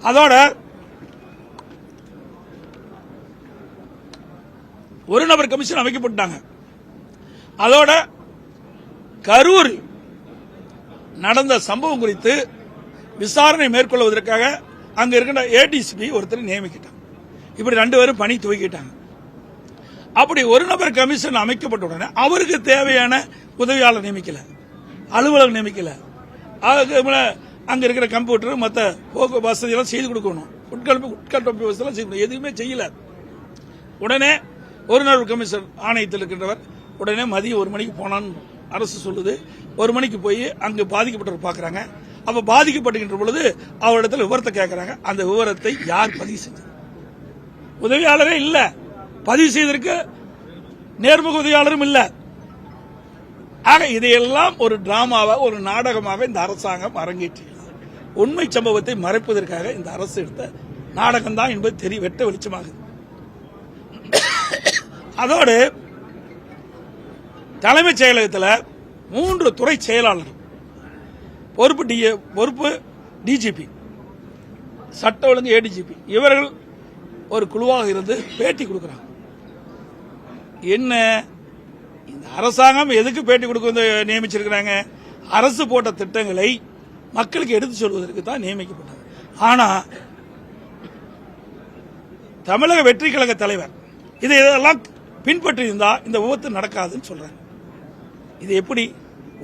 அதோட ஒரு நபர் கமிஷன் அமைக்கப்பட்டாங்க. அதோட கரூர் நடந்த சம்பவம் குறித்து விசாரணை மேற்கொள்வதற்காக அங்க இருக்கின்ற ஏடிசிபி ஒருத்தர் நியமிக்கிட்டாங்க. இப்படி 2 பேரும் பணி துவக்கிட்டாங்க. அப்படி ஒரு நபர் கமிஷன் அமைக்கப்பட்ட உடனே அவருக்கு தேவையான உதவியாளர் நியமிக்கல, அலுவலர் நியமிக்கல, அங்க இருக்கிற கம்ப்யூட்டர் மற்ற போக்கு வசதி எல்லாம் செய்து கொடுக்கணும், உட்கட்டமைப்பு வசதி எல்லாம் செய்யணும், எதுவுமே செய்யல. உடனே ஒரு நபர் கமிஷன் ஆணையத்தில் இருக்கின்றவர் உடனே மதியம் 1 மணிக்கு போனான்னு அரசு சொல்லுது. 1 மணிக்கு போய் அங்கு பாதிக்கப்பட்டவர் பார்க்கறாங்க. அப்ப பாதிக்கப்பட்டுகின்ற பொழுது அவரிடத்தில் விவரத்தை கேட்கறாங்க. அந்த விவரத்தை யார் பதிவு செஞ்சது? உதவியாளரே இல்ல, பதிவு செய்திருக்க நேர்முக உதவியாளரும் இல்ல. ஆக இதையெல்லாம் ஒரு டிராமாவா, ஒரு நாடகமாக இந்த அரசாங்கம் அரங்கேற்றியது. உண்மை சம்பவத்தை மறைப்பதற்காக இந்த அரசு எடுத்த நாடகம் தான் என்பது வெட்ட வெளிச்சமாகுது. அதோடு தலைமைச் செயலகத்தில் 3 துறை செயலாளர், பொறுப்பு டிஜிபி, சட்ட ஒழுங்கு ஏடிஜிபி, இவர்கள் ஒரு குழுவாக இருந்து பேட்டி கொடுக்கிறாங்க. என்ன இந்த அரசாங்கம் எதுக்கு பேட்டி கொடுக்க நியமிச்சிருக்கிறாங்க? அரசு போட்ட திட்டங்களை மக்களுக்கு எடுத்து சொல்வதற்கு தான் நியமிக்கப்பட்டது. ஆனா தமிழக வெற்றி கழக தலைவர் இதெல்லாம் பின்பற்றி இருந்தா இந்த விபத்து நடக்காதுன்னு சொல்றாங்க. இது எப்படி?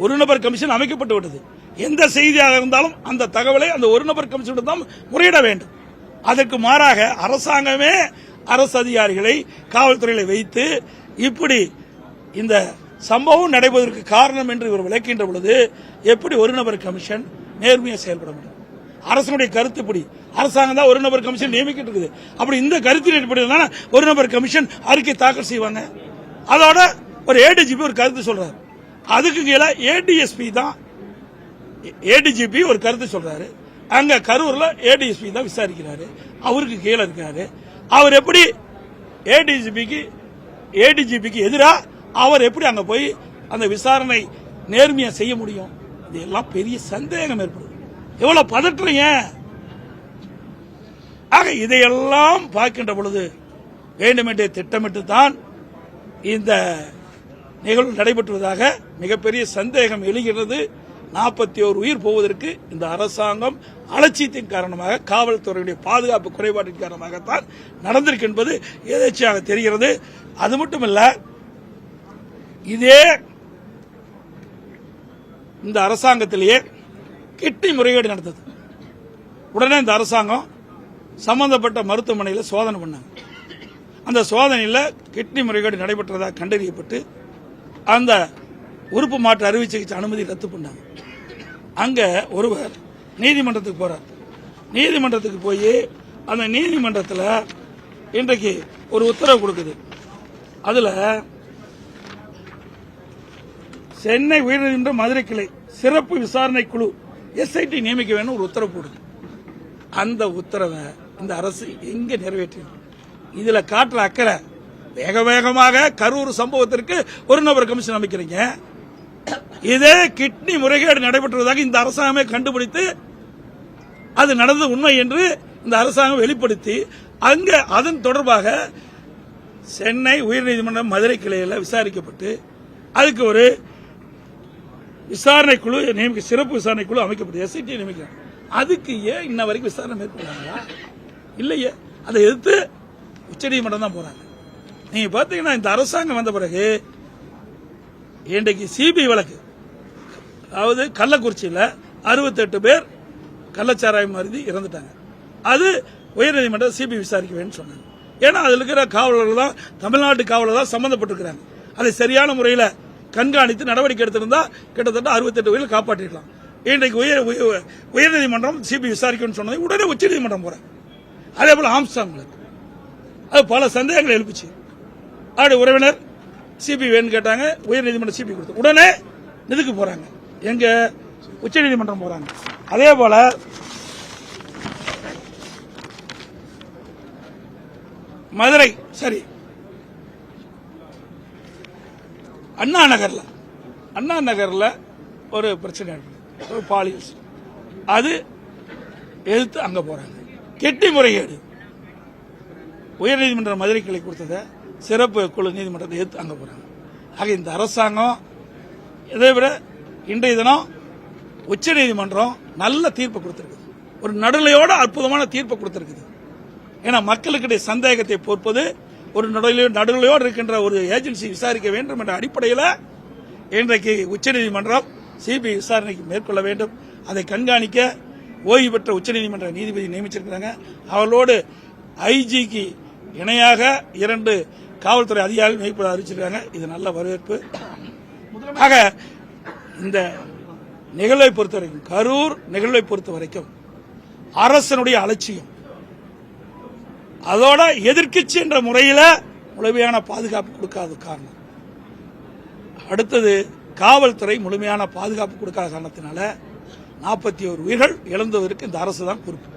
ஒரு நபர் கமிஷன் அமைக்கப்பட்டு விட்டது. எந்த செய்தியாக இருந்தாலும் அந்த தகவலை அந்த ஒரு நபர் கமிஷன் தான் முறையிட வேண்டும். அதற்கு மாறாக அரசாங்கமே அரசு அதிகாரிகளை காவல்துறையில வைத்து இப்படி இந்த சம்பவம் நடைபெறுவதற்கு காரணம் என்று இவர் விளக்கின்ற பொழுது எப்படி ஒரு நபர் கமிஷன் நேர்மையாக செயல்பட முடியும்? அரசனுடைய கருத்து இப்படி, அரசாங்கம் தான் ஒரு நபர் கமிஷன் நியமிக்கிட்டு இருக்குது. அப்படி இந்த கருத்தின் அடிப்படையில் ஒரு நபர் கமிஷன் அறிக்கை தாக்கல் செய்வாங்க. அதோட ஒரு ஏடிஜிபி ஒரு கருத்து சொல்றாரு. அதுக்கு கீழே ஏடிஎஸ்பி தான், ஏடிஜிபி ஒரு கருத்து சொல்றாரு. அங்க கரூர்ல ஏடிஎஸ்பி தான் விசாரிக்கிறாரு. அவருக்கு கீழே இருக்காரு. அவர் எப்படி ஏடிஜிபிக்கு எதிராக அவர் எப்படி அங்க போய் அந்த விசாரணை நேர்மையா செய்ய முடியும்? இதெல்லாம் பெரிய சந்தேகம் ஏற்படுது. எவ்வளவு பதற்றீங்க? ஆக இதையெல்லாம் பார்க்கின்ற பொழுது வேண்டுமென்றே திட்டமிட்டு தான் இந்த நிகழ்வு நடைபெற்றுவதாக மிகப்பெரிய சந்தேகம் எழுகிறது. 41 உயிர் போவதற்கு இந்த அரசாங்கம் அலட்சியத்தின் காரணமாக, காவல்துறையுடைய பாதுகாப்பு குறைபாட்டின் காரணமாகத்தான் நடந்திருக்கு என்பது எதேச்சையாக தெரிகிறது. அது மட்டுமல்ல, இதே இந்த அரசாங்கத்திலேயே கிட்னி முறைகேடு நடந்தது. உடனே இந்த அரசாங்கம் சம்பந்தப்பட்ட மருத்துவமனையில் சோதனை பண்ணாங்க. அந்த சோதனையில் கிட்னி முறைகேடு நடைபெற்றதாக கண்டறியப்பட்டு அந்த உறுப்பு மாற்று அறுவை சிகிச்சை அனுமதி ரத்து பண்ணாங்க. அங்க ஒருவர் நீதிமன்றத்துக்கு போறார். நீதிமன்றத்துக்கு போய் அந்த நீதிமன்றத்தில் இன்றைக்கு ஒரு உத்தரவு கொடுக்குது. அதுல சென்னை உயர்நீதிமன்ற மதுரை கிளை சிறப்பு விசாரணை குழு எஸ்ஐடி நியமிக்க வேண்டும் ஒரு உத்தரவு போடுது. அந்த உத்தரவை இந்த அரசு எங்க நிறைவேற்றியது? இதுல காட்டுற அக்கறை, வேக வேகமாக கரூர் சம்பவத்திற்கு ஒரு நபர் கமிஷன் அமைக்கிறீங்க. இதே கிட்னி முறைகேடு நடைபெற்றதாக இந்த அரசாங்கமே கண்டுபிடித்து அது நடந்தது உண்மை என்று இந்த அரசாங்கம் வெளிப்படுத்தி அங்க அதன் தொடர்பாக சென்னை உயர்நீதிமன்றம் மதுரை கிளையில் விசாரிக்கப்பட்டு அதுக்கு ஒரு விசாரணை குழு சிறப்பு விசாரணை குழு அமைக்கப்பட்டு எஸ்ஐடி நியமிக்கிறாங்க. அதுக்கு ஏன் இன்ன வரைக்கும் விசாரணை மேற்கொள்ளாங்களா? இல்லையே. அதை எதிர்த்து உச்சநீதிமன்றம் தான் போறாங்க. நீங்க பாத்தீங்கன்னா இந்த அரசாங்கம் வந்த பிறகு இன்றைக்கு சிபிஐ வழக்கு, அதாவது கள்ளக்குறிச்சியில் 68 பேர் கள்ளச்சாராயம் மருந்தி இறந்துட்டாங்க. அது உயர்நீதிமன்றம் சிபிஐ விசாரிக்க வேண்டும் சொன்னாங்க. ஏன்னா அதில் இருக்கிற காவலர்கள் தான், தமிழ்நாட்டு காவலர்கள் தான் சம்பந்தப்பட்டிருக்கிறாங்க. அதை சரியான முறையில் கண்காணித்து நடவடிக்கை எடுத்திருந்தா கிட்டத்தட்ட 68 பேர் காப்பாற்றிருக்கலாம். இன்றைக்கு உயர்நீதிமன்றம் சிபிஐ விசாரிக்கணும்னு சொன்னதை உடனே உச்சநீதிமன்றம் போறாங்க. அதே போல ஆம்ஸ்டாங் அது பல சந்தேகங்கள் எழுப்பிச்சு. அவருடைய உறவினர் சிபிஐ வேணும்னு கேட்டாங்க, உயர்நீதிமன்றம் சிபிஐ கொடுத்து உடனே இதுக்கு போறாங்க, எங்க உச்சநீதிமன்றம் போறாங்க. அதே போல மதுரை சரி அண்ணா நகர்ல ஒரு பிரச்சனை, ஒரு பாலியல், அது எதிர்த்து அங்க போறாங்க. கெட்டி முறைகேடு. உயர்நீதிமன்ற மதுரை கிளை கொடுத்ததை சிறப்பு குழு நீதிமன்றத்தை ஏற்று அங்க போறாங்க. ஆக இந்த அரசாங்கம் இதை விட இன்றைய தினம் உச்சநீதிமன்றம் நல்ல தீர்ப்பு கொடுத்திருக்குது. ஒரு நடுநிலையோட அற்புதமான தீர்ப்பு கொடுத்திருக்குது. ஏன்னா மக்களுக்கிடையே சந்தேகத்தை போற்பது ஒரு நடுநிலையோடு இருக்கின்ற ஒரு ஏஜென்சி விசாரிக்க வேண்டும் என்ற அடிப்படையில் இன்றைக்கு உச்சநீதிமன்றம் சிபிஐ விசாரணைக்கு மேற்கொள்ள வேண்டும். அதை கண்காணிக்க ஓய்வு பெற்ற உச்சநீதிமன்ற நீதிபதி நியமிச்சிருக்கிறாங்க. அவர்களோடு ஐஜிக்கு இணையாக 2 காவல்துறை அதிகாரிகள் நியமிப்பதை அறிவிச்சிருக்காங்க. இது நல்ல வரவேற்பு. ஆக இந்த நிகழ்வை பொறுத்த வரைக்கும், கரூர் நிகழ்வை பொறுத்த வரைக்கும் அரசனுடைய அலட்சியம், அதோட எதிர்க்கட்சி என்ற முறையில் முழுமையான பாதுகாப்பு கொடுக்காத காரணம், அடுத்தது காவல்துறை முழுமையான பாதுகாப்பு கொடுக்காத காரணத்தினால 41 உயிர்கள் இழந்ததற்கு இந்த அரசு தான் பொறுப்பு.